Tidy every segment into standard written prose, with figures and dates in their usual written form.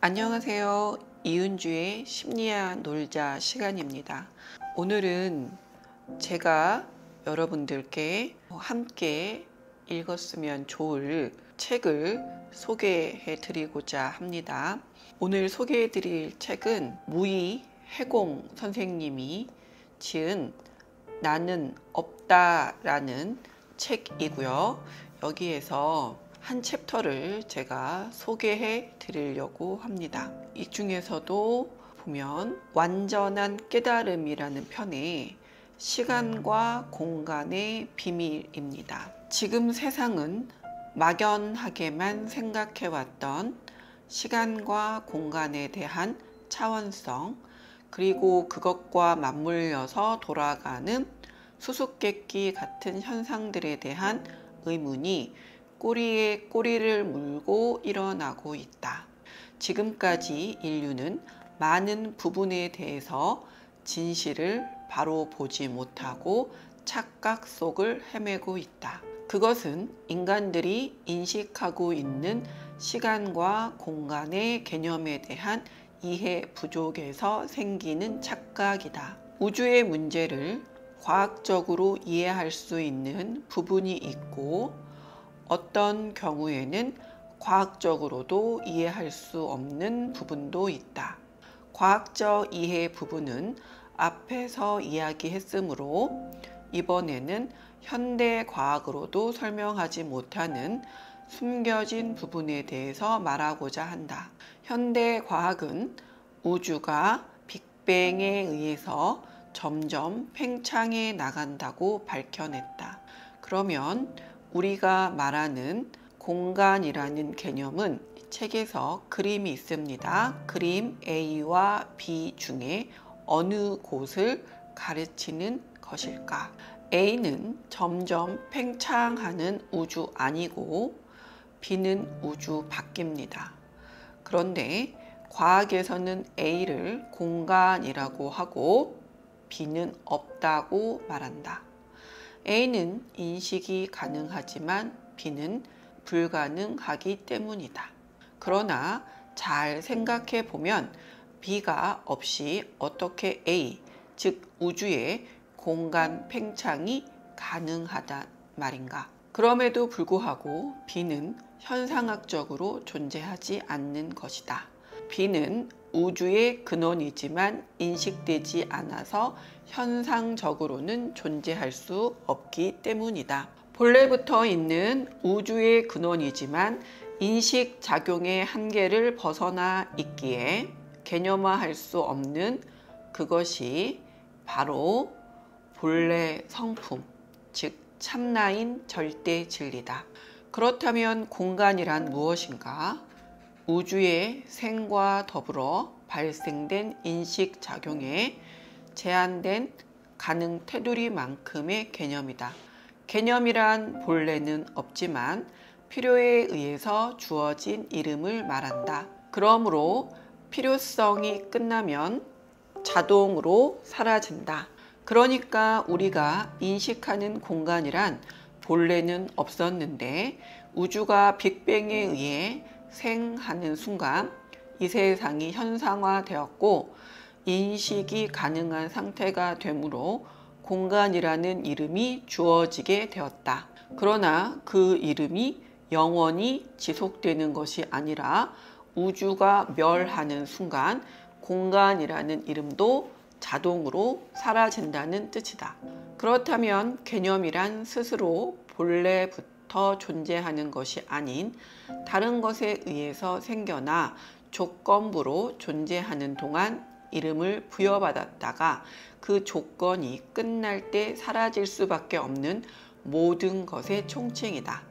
안녕하세요. 이은주의 심리야 놀자 시간입니다. 오늘은 제가 여러분들께 함께 읽었으면 좋을 책을 소개해 드리고자 합니다. 오늘 소개해 드릴 책은 무이 해공 선생님이 지은 나는 없다라는 책이고요. 여기에서 한 챕터를 제가 소개해 드리려고 합니다. 이 중에서도 보면 완전한 깨달음이라는 편에 시간과 공간의 비밀입니다. 지금 세상은 막연하게만 생각해왔던 시간과 공간에 대한 차원성, 그리고 그것과 맞물려서 돌아가는 수수께끼 같은 현상들에 대한 의문이 꼬리에 꼬리를 물고 일어나고 있다. 지금까지 인류는 많은 부분에 대해서 진실을 바로 보지 못하고 착각 속을 헤매고 있다. 그것은 인간들이 인식하고 있는 시간과 공간의 개념에 대한 이해 부족에서 생기는 착각이다. 우주의 문제를 과학적으로 이해할 수 있는 부분이 있고 어떤 경우에는 과학적으로도 이해할 수 없는 부분도 있다. 과학적 이해 부분은 앞에서 이야기했으므로 이번에는 현대 과학으로도 설명하지 못하는 숨겨진 부분에 대해서 말하고자 한다. 현대 과학은 우주가 빅뱅에 의해서 점점 팽창해 나간다고 밝혀냈다. 그러면 우리가 말하는 공간이라는 개념은 책에서 그림이 있습니다. 그림 A와 B 중에 어느 곳을 가르치는 것일까? A는 점점 팽창하는 우주 안이고 B는 우주 밖입니다. 그런데 과학에서는 A를 공간이라고 하고 B는 없다고 말한다. A는 인식이 가능하지만 B는 불가능하기 때문이다. 그러나 잘 생각해 보면 B가 없이 어떻게 A, 즉 우주의 공간 팽창이 가능하단 말인가? 그럼에도 불구하고 B는 현상학적으로 존재하지 않는 것이다. B는 우주의 근원이지만 인식되지 않아서 현상적으로는 존재할 수 없기 때문이다. 본래부터 있는 우주의 근원이지만 인식작용의 한계를 벗어나 있기에 개념화할 수 없는 그것이 바로 본래 성품, 즉 참나인 절대 진리다. 그렇다면 공간이란 무엇인가? 우주의 생과 더불어 발생된 인식작용에 제한된 가능 테두리만큼의 개념이다. 개념이란 본래는 없지만 필요에 의해서 주어진 이름을 말한다. 그러므로 필요성이 끝나면 자동으로 사라진다. 그러니까 우리가 인식하는 공간이란 본래는 없었는데 우주가 빅뱅에 의해 생하는 순간 이 세상이 현상화되었고 인식이 가능한 상태가 되므로 공간이라는 이름이 주어지게 되었다. 그러나 그 이름이 영원히 지속되는 것이 아니라 우주가 멸하는 순간 공간이라는 이름도 자동으로 사라진다는 뜻이다. 그렇다면 개념이란 스스로 본래부터 존재하는 것이 아닌 다른 것에 의해서 생겨나 조건부로 존재하는 동안 이름을 부여받았다가 그 조건이 끝날 때 사라질 수밖에 없는 모든 것의 총칭이다.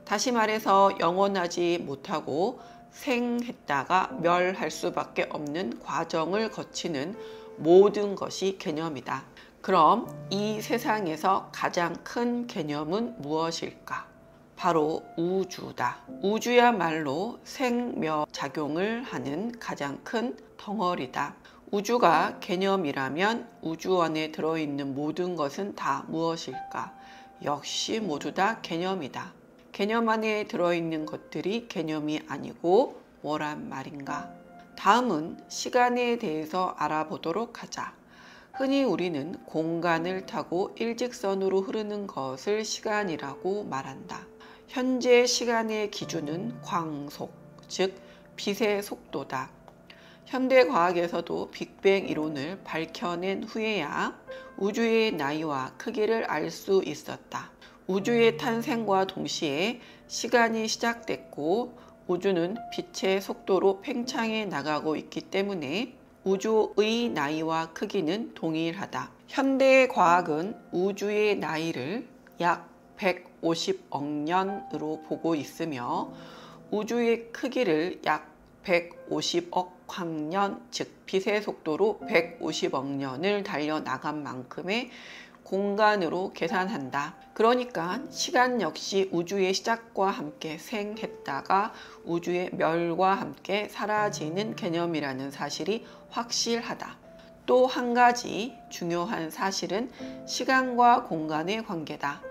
다시 말해서 영원하지 못하고 생했다가 멸할 수밖에 없는 과정을 거치는 모든 것이 개념이다. 그럼 이 세상에서 가장 큰 개념은 무엇일까? 바로 우주다. 우주야말로 생멸작용을 하는 가장 큰 덩어리다. 우주가 개념이라면 우주 안에 들어있는 모든 것은 다 무엇일까? 역시 모두 다 개념이다. 개념 안에 들어있는 것들이 개념이 아니고 뭐란 말인가? 다음은 시간에 대해서 알아보도록 하자. 흔히 우리는 공간을 타고 일직선으로 흐르는 것을 시간이라고 말한다. 현재 시간의 기준은 광속, 즉 빛의 속도다. 현대 과학에서도 빅뱅 이론을 밝혀낸 후에야 우주의 나이와 크기를 알 수 있었다. 우주의 탄생과 동시에 시간이 시작됐고 우주는 빛의 속도로 팽창해 나가고 있기 때문에 우주의 나이와 크기는 동일하다. 현대의 과학은 우주의 나이를 약 150억 년으로 보고 있으며 우주의 크기를 약 150억 광년, 즉 빛의 속도로 150억 년을 달려나간 만큼의 공간으로 계산한다. 그러니까 시간 역시 우주의 시작과 함께 생했다가 우주의 멸과 함께 사라지는 개념이라는 사실이 확실하다. 또 한 가지 중요한 사실은 시간과 공간의 관계다.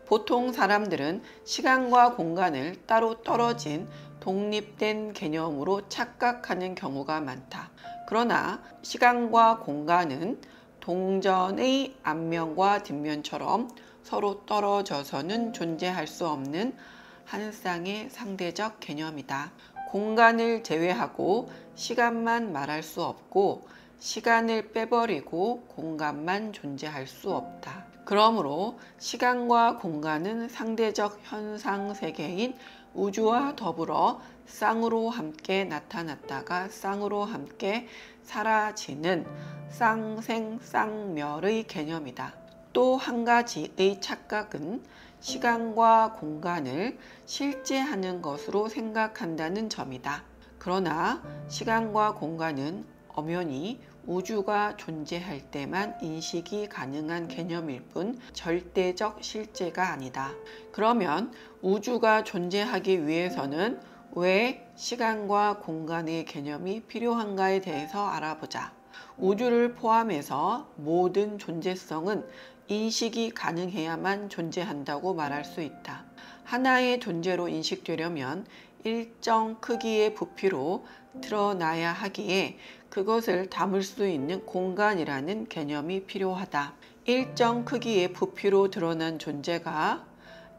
보통 사람들은 시간과 공간을 따로 떨어진 독립된 개념으로 착각하는 경우가 많다. 그러나 시간과 공간은 동전의 앞면과 뒷면처럼 서로 떨어져서는 존재할 수 없는 한 쌍의 상대적 개념이다. 공간을 제외하고 시간만 말할 수 없고 시간을 빼버리고 공간만 존재할 수 없다. 그러므로 시간과 공간은 상대적 현상 세계인 우주와 더불어 쌍으로 함께 나타났다가 쌍으로 함께 사라지는 쌍생쌍멸의 개념이다. 또 한 가지의 착각은 시간과 공간을 실제하는 것으로 생각한다는 점이다. 그러나 시간과 공간은 엄연히 우주가 존재할 때만 인식이 가능한 개념일 뿐 절대적 실제가 아니다. 그러면 우주가 존재하기 위해서는 왜 시간과 공간의 개념이 필요한가에 대해서 알아보자. 우주를 포함해서 모든 존재성은 인식이 가능해야만 존재한다고 말할 수 있다. 하나의 존재로 인식되려면 일정 크기의 부피로 드러나야 하기에 그것을 담을 수 있는 공간이라는 개념이 필요하다. 일정 크기의 부피로 드러난 존재가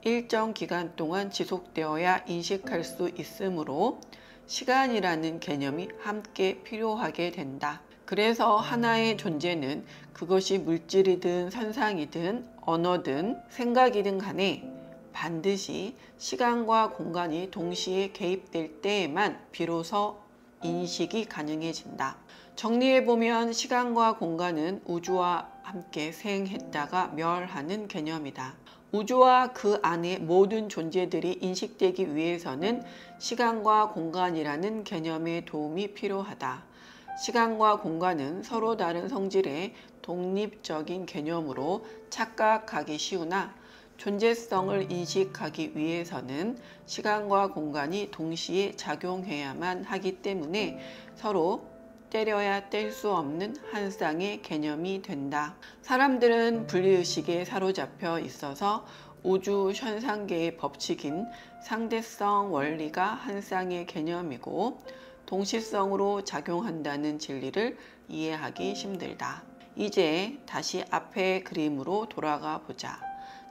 일정 기간 동안 지속되어야 인식할 수 있으므로 시간이라는 개념이 함께 필요하게 된다. 그래서 하나의 존재는 그것이 물질이든 선상이든 언어든 생각이든 간에 반드시 시간과 공간이 동시에 개입될 때에만 비로소 인식이 가능해진다. 정리해보면 시간과 공간은 우주와 함께 생했다가 멸하는 개념이다. 우주와 그 안의 모든 존재들이 인식되기 위해서는 시간과 공간이라는 개념의 도움이 필요하다. 시간과 공간은 서로 다른 성질의 독립적인 개념으로 착각하기 쉬우나 존재성을 인식하기 위해서는 시간과 공간이 동시에 작용해야만 하기 때문에 서로 때려야 뗄 수 없는 한 쌍의 개념이 된다. 사람들은 분리의식에 사로잡혀 있어서 우주 현상계의 법칙인 상대성 원리가 한 쌍의 개념이고 동시성으로 작용한다는 진리를 이해하기 힘들다. 이제 다시 앞의 그림으로 돌아가 보자.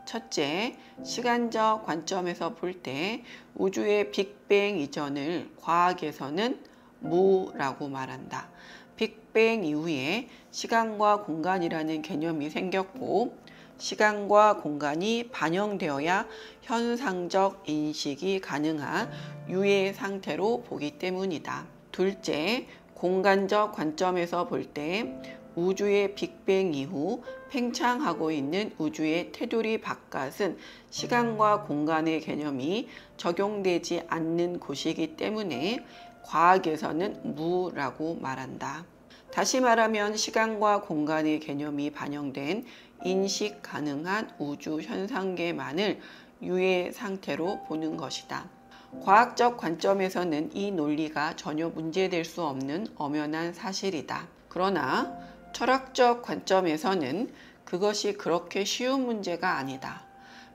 첫째, 시간적 관점에서 볼 때 우주의 빅뱅 이전을 과학에서는 무라고 말한다. 빅뱅 이후에 시간과 공간이라는 개념이 생겼고 시간과 공간이 반영되어야 현상적 인식이 가능한 유의 상태로 보기 때문이다. 둘째, 공간적 관점에서 볼 때 우주의 빅뱅 이후 팽창하고 있는 우주의 테두리 바깥은 시간과 공간의 개념이 적용되지 않는 곳이기 때문에 과학에서는 무라고 말한다. 다시 말하면 시간과 공간의 개념이 반영된 인식 가능한 우주 현상계만을 유의 상태로 보는 것이다. 과학적 관점에서는 이 논리가 전혀 문제될 수 없는 엄연한 사실이다. 그러나 철학적 관점에서는 그것이 그렇게 쉬운 문제가 아니다.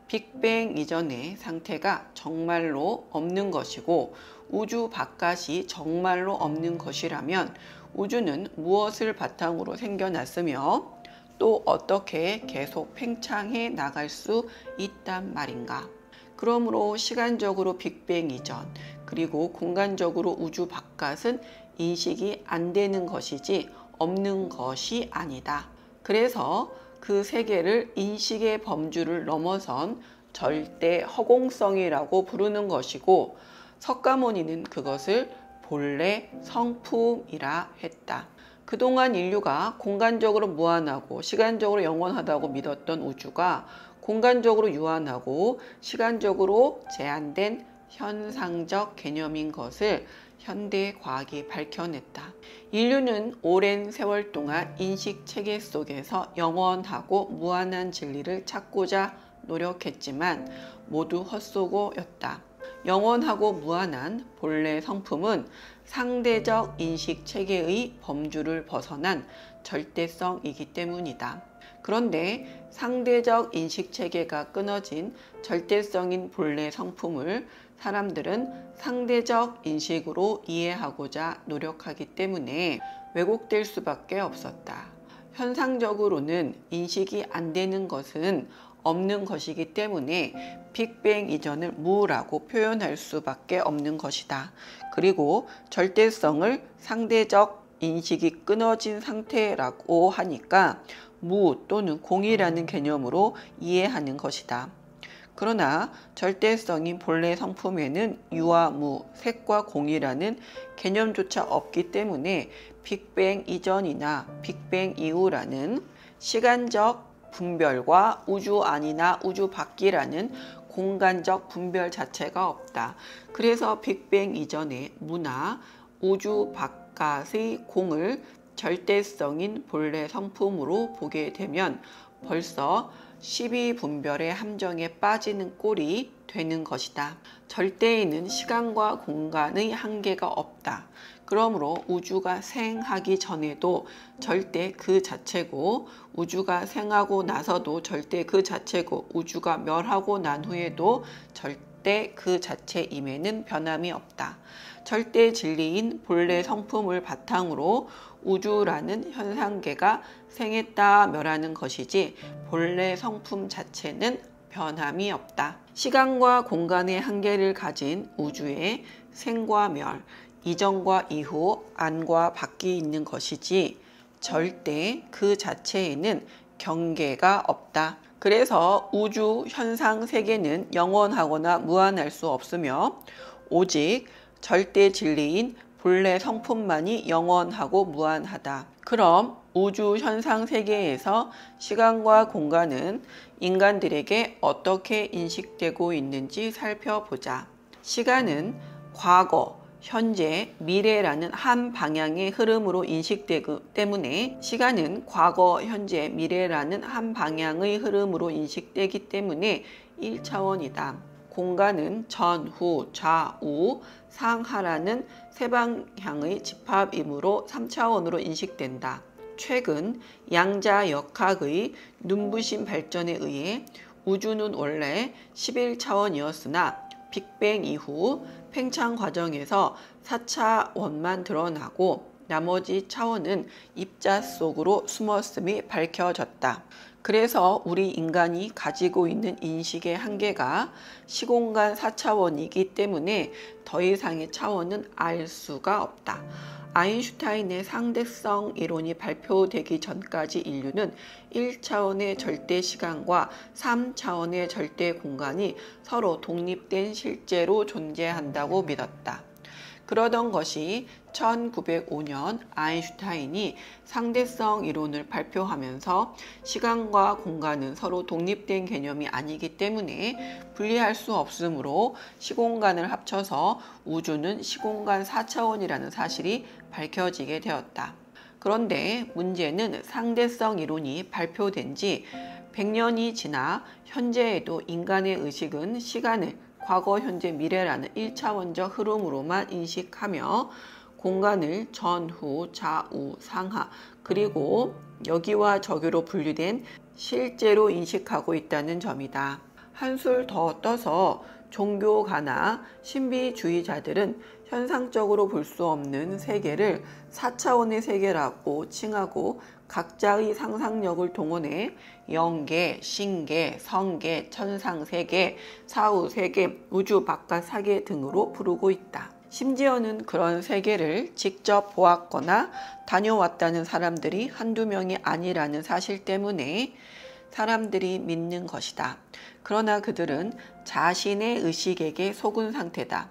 빅뱅 이전의 상태가 정말로 없는 것이고 우주 바깥이 정말로 없는 것이라면 우주는 무엇을 바탕으로 생겨났으며 또 어떻게 계속 팽창해 나갈 수 있단 말인가. 그러므로 시간적으로 빅뱅 이전 그리고 공간적으로 우주 바깥은 인식이 안 되는 것이지 없는 것이 아니다. 그래서 그 세계를 인식의 범주를 넘어선 절대 허공성이라고 부르는 것이고 석가모니는 그것을 본래 성품이라 했다. 그동안 인류가 공간적으로 무한하고 시간적으로 영원하다고 믿었던 우주가 공간적으로 유한하고 시간적으로 제한된 현상적 개념인 것을 현대 과학이 밝혀냈다. 인류는 오랜 세월 동안 인식 체계 속에서 영원하고 무한한 진리를 찾고자 노력했지만 모두 헛수고였다. 영원하고 무한한 본래 성품은 상대적 인식 체계의 범주를 벗어난 절대성이기 때문이다. 그런데 상대적 인식 체계가 끊어진 절대성인 본래 성품을 사람들은 상대적 인식으로 이해하고자 노력하기 때문에 왜곡될 수밖에 없었다. 현상적으로는 인식이 안 되는 것은 없는 것이기 때문에 빅뱅 이전을 무라고 표현할 수밖에 없는 것이다. 그리고 절대성을 상대적 인식이 끊어진 상태라고 하니까 무 또는 공이라는 개념으로 이해하는 것이다. 그러나 절대성인 본래 성품에는 유와 무, 색과 공이라는 개념조차 없기 때문에 빅뱅 이전이나 빅뱅 이후라는 시간적 분별과 우주 안이나 우주 밖이라는 공간적 분별 자체가 없다. 그래서 빅뱅 이전의 무나 우주 바깥의 공을 절대성인 본래 성품으로 보게 되면 벌써 12분별의 함정에 빠지는 꼴이 되는 것이다. 절대에는 시간과 공간의 한계가 없다. 그러므로 우주가 생하기 전에도 절대 그 자체고 우주가 생하고 나서도 절대 그 자체고 우주가 멸하고 난 후에도 절대 그 자체임에는 변함이 없다. 절대 진리인 본래 성품을 바탕으로 우주라는 현상계가 생했다 멸하는 것이지 본래 성품 자체는 변함이 없다. 시간과 공간의 한계를 가진 우주의 생과 멸, 이전과 이후, 안과 밖이 있는 것이지 절대 그 자체에는 경계가 없다. 그래서 우주 현상 세계는 영원하거나 무한할 수 없으며 오직 절대 진리인 본래 성품만이 영원하고 무한하다. 그럼 우주 현상 세계에서 시간과 공간은 인간들에게 어떻게 인식되고 있는지 살펴보자. 시간은 과거, 현재, 미래라는 한 방향의 흐름으로 인식되기 때문에 시간은 과거, 현재, 미래라는 한 방향의 흐름으로 인식되기 때문에 1차원이다. 공간은 전, 후, 좌우, 상하라는 세 방향의 집합이므로 3차원으로 인식된다. 최근 양자역학의 눈부신 발전에 의해 우주는 원래 11차원이었으나 빅뱅 이후 팽창 과정에서 4차원만 드러나고 나머지 차원은 입자 속으로 숨었음이 밝혀졌다. 그래서 우리 인간이 가지고 있는 인식의 한계가 시공간 4차원이기 때문에 더 이상의 차원은 알 수가 없다. 아인슈타인의 상대성 이론이 발표되기 전까지 인류는 1차원의 절대 시간과 3차원의 절대 공간이 서로 독립된 실제로 존재한다고 믿었다. 그러던 것이 1905년 아인슈타인이 상대성 이론을 발표하면서 시간과 공간은 서로 독립된 개념이 아니기 때문에 분리할 수 없으므로 시공간을 합쳐서 우주는 시공간 4차원이라는 사실이 밝혀지게 되었다. 그런데 문제는 상대성 이론이 발표된 지 100년이 지나 현재에도 인간의 의식은 시간을 과거, 현재, 미래라는 1차원적 흐름으로만 인식하며 공간을 전, 후, 좌우, 상하 그리고 여기와 저기로 분류된 실제로 인식하고 있다는 점이다. 한술 더 떠서 종교가나 신비주의자들은 현상적으로 볼 수 없는 세계를 4차원의 세계라고 칭하고 각자의 상상력을 동원해 영계, 신계, 성계, 천상세계, 사후세계, 우주 바깥 세계 등으로 부르고 있다. 심지어는 그런 세계를 직접 보았거나 다녀왔다는 사람들이 한두 명이 아니라는 사실 때문에 사람들이 믿는 것이다. 그러나 그들은 자신의 의식에게 속은 상태다.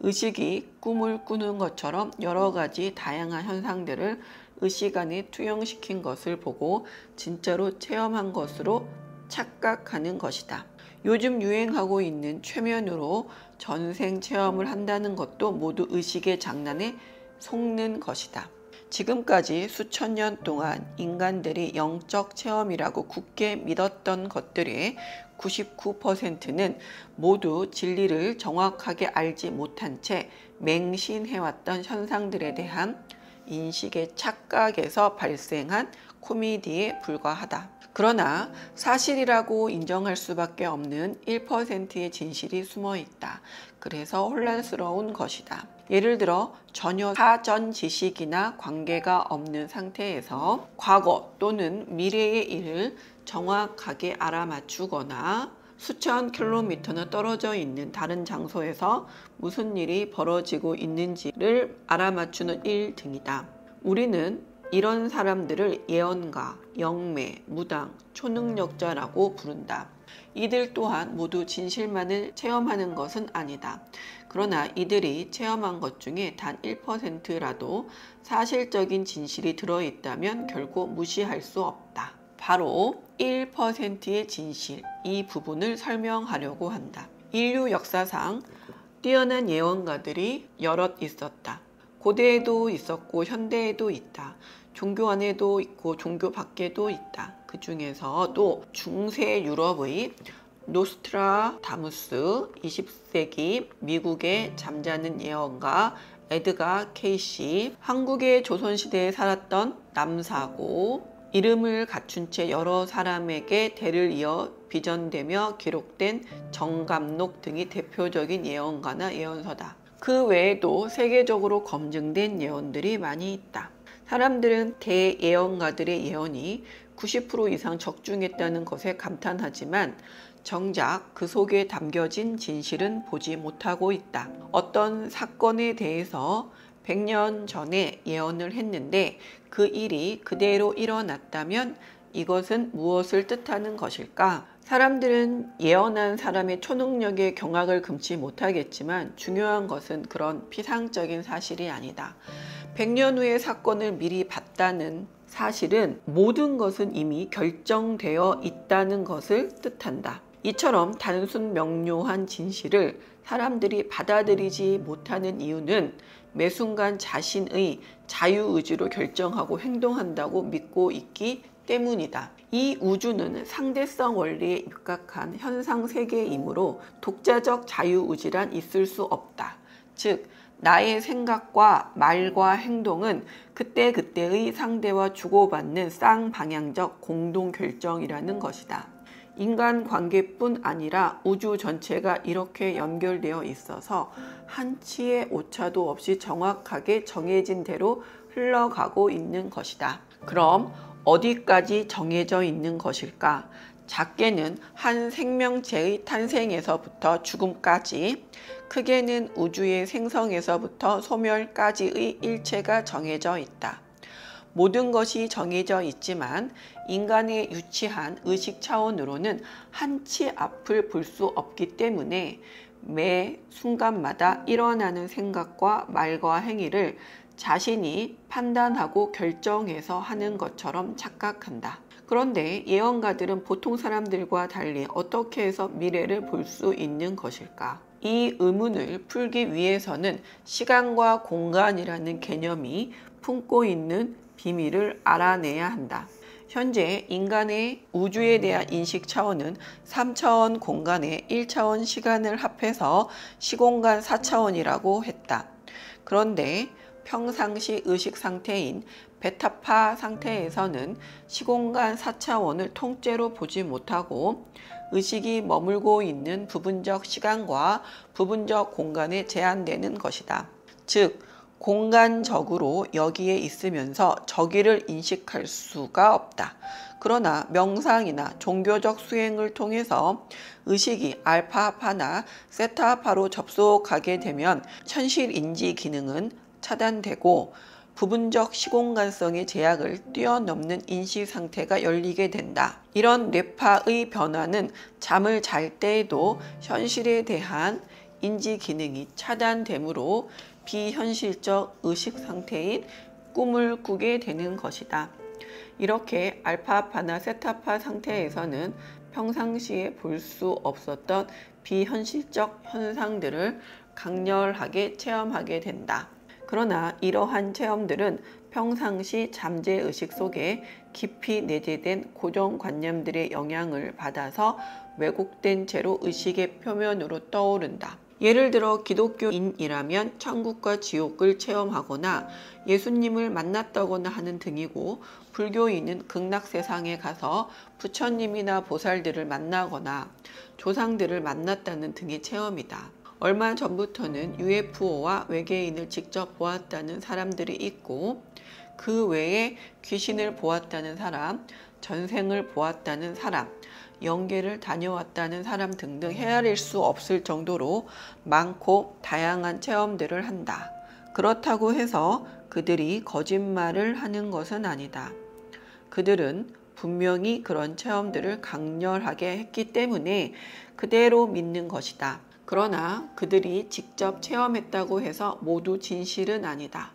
의식이 꿈을 꾸는 것처럼 여러 가지 다양한 현상들을 의식 안에 투영시킨 것을 보고 진짜로 체험한 것으로 착각하는 것이다. 요즘 유행하고 있는 최면으로 전생 체험을 한다는 것도 모두 의식의 장난에 속는 것이다. 지금까지 수천 년 동안 인간들이 영적 체험이라고 굳게 믿었던 것들의 99%는 모두 진리를 정확하게 알지 못한 채 맹신해왔던 현상들에 대한 인식의 착각에서 발생한 코미디에 불과하다. 그러나 사실이라고 인정할 수밖에 없는 1%의 진실이 숨어 있다. 그래서 혼란스러운 것이다. 예를 들어 전혀 사전 지식이나 관계가 없는 상태에서 과거 또는 미래의 일을 정확하게 알아맞추거나 수천 킬로미터나 떨어져 있는 다른 장소에서 무슨 일이 벌어지고 있는지를 알아맞추는 일 등이다. 우리는 이런 사람들을 예언가, 영매, 무당, 초능력자라고 부른다. 이들 또한 모두 진실만을 체험하는 것은 아니다. 그러나 이들이 체험한 것 중에 단 1%라도 사실적인 진실이 들어있다면 결코 무시할 수 없다. 바로 1%의 진실, 이 부분을 설명하려고 한다. 인류 역사상 뛰어난 예언가들이 여럿 있었다. 고대에도 있었고 현대에도 있다. 종교 안에도 있고 종교 밖에도 있다. 그 중에서도 중세 유럽의 노스트라다무스, 20세기 미국의 잠자는 예언가 에드가 케이시, 한국의 조선시대에 살았던 남사고, 이름을 갖춘 채 여러 사람에게 대를 이어 비전되며 기록된 정감록 등이 대표적인 예언가나 예언서다. 그 외에도 세계적으로 검증된 예언들이 많이 있다. 사람들은 대예언가들의 예언이 90% 이상 적중했다는 것에 감탄하지만 정작 그 속에 담겨진 진실은 보지 못하고 있다. 어떤 사건에 대해서 100년 전에 예언을 했는데 그 일이 그대로 일어났다면 이것은 무엇을 뜻하는 것일까? 사람들은 예언한 사람의 초능력에 경악을 금치 못하겠지만 중요한 것은 그런 피상적인 사실이 아니다. 100년 후의 사건을 미리 봤다는 사실은 모든 것은 이미 결정되어 있다는 것을 뜻한다. 이처럼 단순 명료한 진실을 사람들이 받아들이지 못하는 이유는 매 순간 자신의 자유의지로 결정하고 행동한다고 믿고 있기 때문이다. 이 우주는 상대성 원리에 입각한 현상 세계이므로 독자적 자유의지란 있을 수 없다. 즉, 나의 생각과 말과 행동은 그때그때의 상대와 주고받는 쌍방향적 공동결정이라는 것이다. 인간관계뿐 아니라 우주 전체가 이렇게 연결되어 있어서 한치의 오차도 없이 정확하게 정해진 대로 흘러가고 있는 것이다. 그럼 어디까지 정해져 있는 것일까? 작게는 한 생명체의 탄생에서부터 죽음까지, 크게는 우주의 생성에서부터 소멸까지의 일체가 정해져 있다. 모든 것이 정해져 있지만 인간의 유치한 의식 차원으로는 한치 앞을 볼 수 없기 때문에 매 순간마다 일어나는 생각과 말과 행위를 자신이 판단하고 결정해서 하는 것처럼 착각한다. 그런데 예언가들은 보통 사람들과 달리 어떻게 해서 미래를 볼 수 있는 것일까? 이 의문을 풀기 위해서는 시간과 공간이라는 개념이 품고 있는 비밀을 알아내야 한다. 현재 인간의 우주에 대한 인식 차원은 3차원 공간에 1차원 시간을 합해서 시공간 4차원이라고 했다. 그런데 평상시 의식 상태인 베타파 상태에서는 시공간 4차원을 통째로 보지 못하고 의식이 머물고 있는 부분적 시간과 부분적 공간에 제한되는 것이다. 즉, 공간적으로 여기에 있으면서 저기를 인식할 수가 없다. 그러나 명상이나 종교적 수행을 통해서 의식이 알파파나 세타파로 접속하게 되면 현실 인지 기능은 차단되고 부분적 시공간성의 제약을 뛰어넘는 인식 상태가 열리게 된다. 이런 뇌파의 변화는 잠을 잘 때에도 현실에 대한 인지 기능이 차단되므로 비현실적 의식 상태인 꿈을 꾸게 되는 것이다. 이렇게 알파파나 세타파 상태에서는 평상시에 볼 수 없었던 비현실적 현상들을 강렬하게 체험하게 된다. 그러나 이러한 체험들은 평상시 잠재의식 속에 깊이 내재된 고정관념들의 영향을 받아서 왜곡된 채로 의식의 표면으로 떠오른다. 예를 들어 기독교인이라면 천국과 지옥을 체험하거나 예수님을 만났다거나 하는 등이고, 불교인은 극락세상에 가서 부처님이나 보살들을 만나거나 조상들을 만났다는 등의 체험이다. 얼마 전부터는 UFO와 외계인을 직접 보았다는 사람들이 있고, 그 외에 귀신을 보았다는 사람, 전생을 보았다는 사람, 영계를 다녀왔다는 사람 등등 헤아릴 수 없을 정도로 많고 다양한 체험들을 한다. 그렇다고 해서 그들이 거짓말을 하는 것은 아니다. 그들은 분명히 그런 체험들을 강렬하게 했기 때문에 그대로 믿는 것이다. 그러나 그들이 직접 체험했다고 해서 모두 진실은 아니다.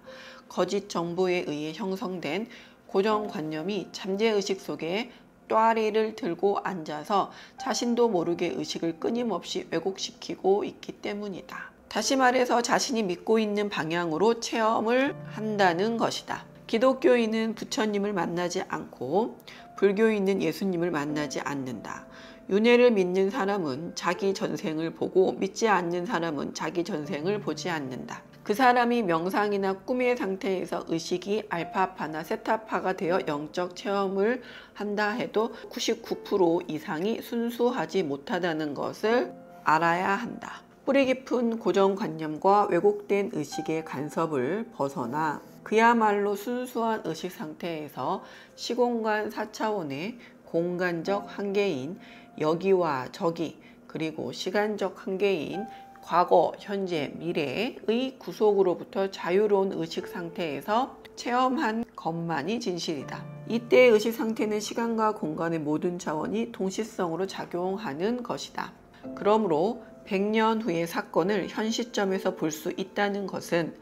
거짓 정보에 의해 형성된 고정관념이 잠재의식 속에 또아리를 들고 앉아서 자신도 모르게 의식을 끊임없이 왜곡시키고 있기 때문이다. 다시 말해서 자신이 믿고 있는 방향으로 체험을 한다는 것이다. 기독교인은 부처님을 만나지 않고 불교인은 예수님을 만나지 않는다. 윤회를 믿는 사람은 자기 전생을 보고 믿지 않는 사람은 자기 전생을 보지 않는다. 그 사람이 명상이나 꿈의 상태에서 의식이 알파파나 세타파가 되어 영적 체험을 한다 해도 99% 이상이 순수하지 못하다는 것을 알아야 한다. 뿌리 깊은 고정관념과 왜곡된 의식의 간섭을 벗어나 그야말로 순수한 의식 상태에서 시공간 4차원의 공간적 한계인 여기와 저기, 그리고 시간적 한계인 과거, 현재, 미래의 구속으로부터 자유로운 의식 상태에서 체험한 것만이 진실이다. 이때의 의식 상태는 시간과 공간의 모든 차원이 동시성으로 작용하는 것이다. 그러므로 100년 후의 사건을 현 시점에서 볼 수 있다는 것은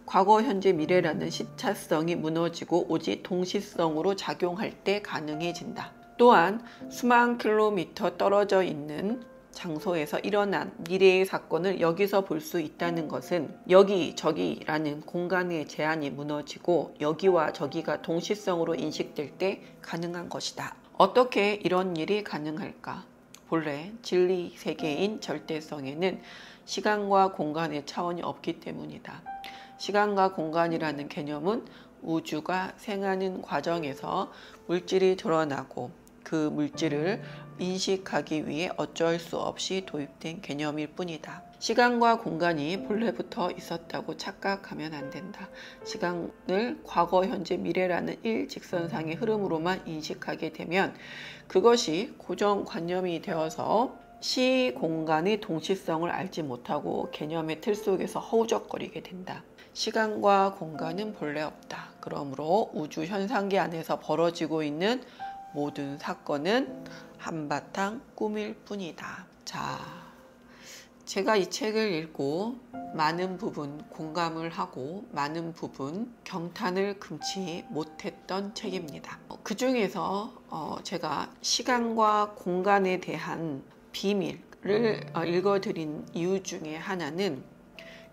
과거, 현재, 미래라는 시차성이 무너지고 오직 동시성으로 작용할 때 가능해진다. 또한 수만 킬로미터 떨어져 있는 장소에서 일어난 미래의 사건을 여기서 볼 수 있다는 것은 여기저기라는 공간의 제한이 무너지고 여기와 저기가 동시성으로 인식될 때 가능한 것이다. 어떻게 이런 일이 가능할까? 본래 진리 세계인 절대성에는 시간과 공간의 차원이 없기 때문이다. 시간과 공간이라는 개념은 우주가 생하는 과정에서 물질이 드러나고 그 물질을 인식하기 위해 어쩔 수 없이 도입된 개념일 뿐이다. 시간과 공간이 본래부터 있었다고 착각하면 안 된다. 시간을 과거, 현재, 미래라는 일직선상의 흐름으로만 인식하게 되면 그것이 고정관념이 되어서 시, 공간의 동시성을 알지 못하고 개념의 틀 속에서 허우적거리게 된다. 시간과 공간은 본래 없다. 그러므로 우주 현상계 안에서 벌어지고 있는 모든 사건은 한바탕 꿈일 뿐이다. 자, 제가 이 책을 읽고 많은 부분 공감을 하고 많은 부분 경탄을 금치 못했던 책입니다. 그 중에서 제가 시간과 공간에 대한 비밀을 읽어드린 이유 중에 하나는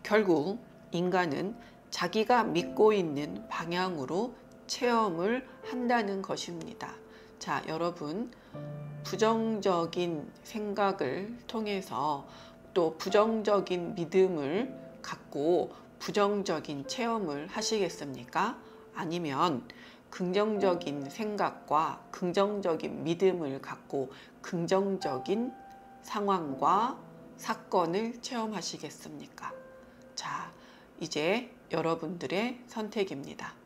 결국 인간은 자기가 믿고 있는 방향으로 체험을 한다는 것입니다. 자, 여러분, 부정적인 생각을 통해서 또 부정적인 믿음을 갖고 부정적인 체험을 하시겠습니까? 아니면 긍정적인 생각과 긍정적인 믿음을 갖고 긍정적인 상황과 사건을 체험하시겠습니까? 자, 이제 여러분들의 선택입니다.